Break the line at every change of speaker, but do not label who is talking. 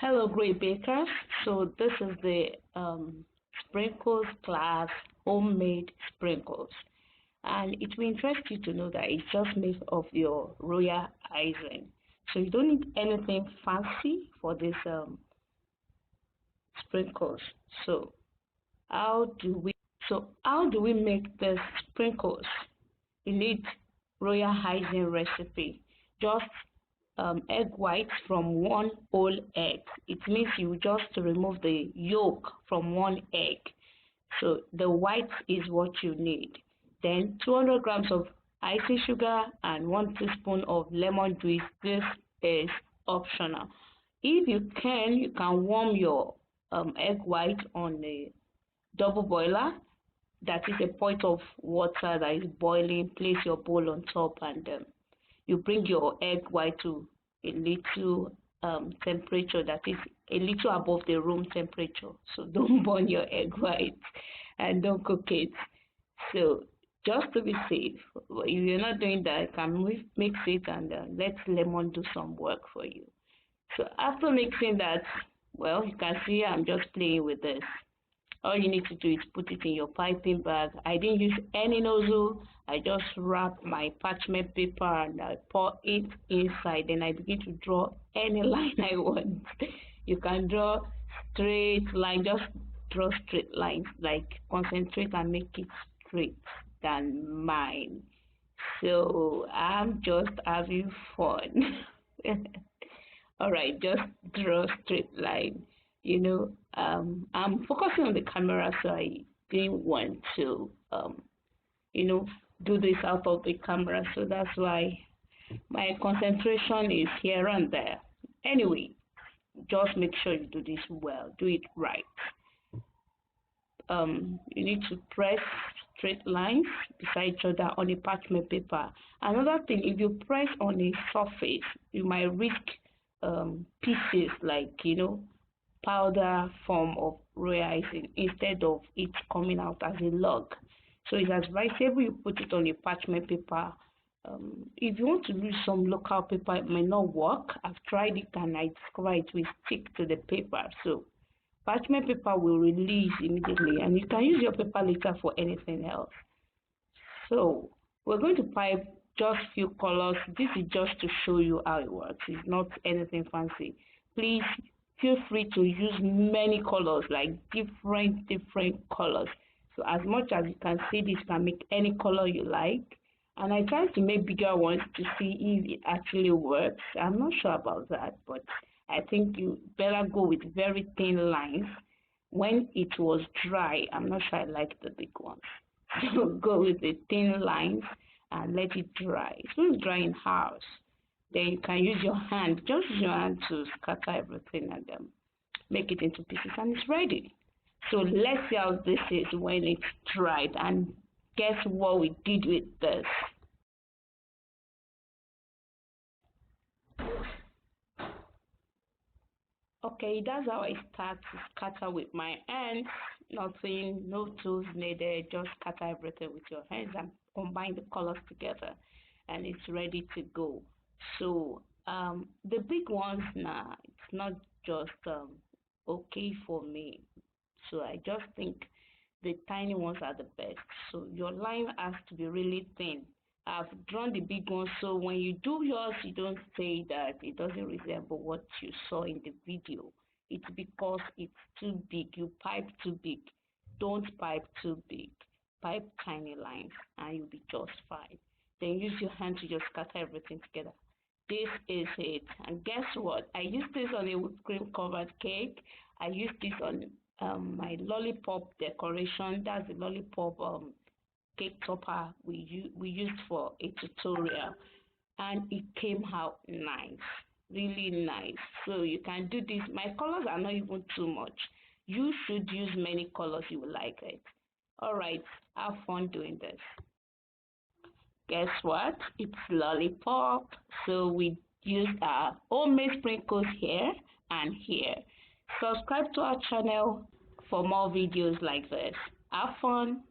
Hello, great bakers. So this is the sprinkles class, homemade sprinkles, and it will interest you to know that it's just made of your royal icing. So you don't need anything fancy for this sprinkles. So how do we? how do we make the sprinkles? You need royal icing recipe. Just egg whites from one whole egg. It means you just remove the yolk from one egg. So the white is what you need. Then 200 grams of icing sugar and 1 teaspoon of lemon juice. This is optional. If you can warm your egg white on a double boiler. That is a pot of water that is boiling. Place your bowl on top and you bring your egg white to a little temperature that is a little above the room temperature. So don't burn your egg white and don't cook it. So just to be safe, if you're not doing that, you can mix it and let lemon do some work for you. So after mixing that, well, you can see I'm just playing with this. All you need to do is put it in your piping bag. I didn't use any nozzle. I just wrap my parchment paper and I pour it inside. Then I begin to draw any line I want. You can draw straight line, just draw straight lines, like concentrate and make it straight than mine. So I'm just having fun. All right, just draw straight line. I'm focusing on the camera, so I didn't want to, do this out of the camera. So that's why my concentration is here and there. Anyway, just make sure you do this well, do it right. You need to press straight lines beside each other on a parchment paper. Another thing, if you press on a surface, you might risk pieces like, powder form of royal icing instead of it coming out as a log. So it's advisable you put it on a parchment paper. If you want to use some local paper, it may not work. I've tried it and I discovered it will stick to the paper. So parchment paper will release immediately and you can use your paper later for anything else. So we're going to pipe just few colors. This is just to show you how it works. It's not anything fancy. Please feel free to use many colors, like different colors. So as much as you can see this, you can make any color you like. And I try to make bigger ones to see if it actually works. I'm not sure about that, but I think you better go with very thin lines. When it was dry, I'm not sure I like the big ones. So go with the thin lines and let it dry. It's going to dry in house. Then you can use your hand, just use your hand to scatter everything and make it into pieces, and it's ready. So let's see how this is when it's dried, and guess what we did with this. Okay, that's how I start to scatter with my hands. Nothing, no tools needed, just scatter everything with your hands and combine the colors together, and it's ready to go. So the big ones now, it's not just okay for me. So I just think the tiny ones are the best. So your line has to be really thin. I've drawn the big ones, so when you do yours, you don't say that it doesn't resemble what you saw in the video. It's because it's too big. You pipe too big. Don't pipe too big. Pipe tiny lines and you'll be just fine. Then use your hand to just scatter everything together. This is it. And guess what? I used this on a whipped cream covered cake. I used this on my lollipop decoration. That's the lollipop cake topper we used for a tutorial, and it came out nice, really nice. So you can do this. My colors are not even too much. You should use many colors. You will like it. All right, have fun doing this. Guess what? It's lollipop. So we used our homemade sprinkles here and here. Subscribe to our channel for more videos like this. Have fun.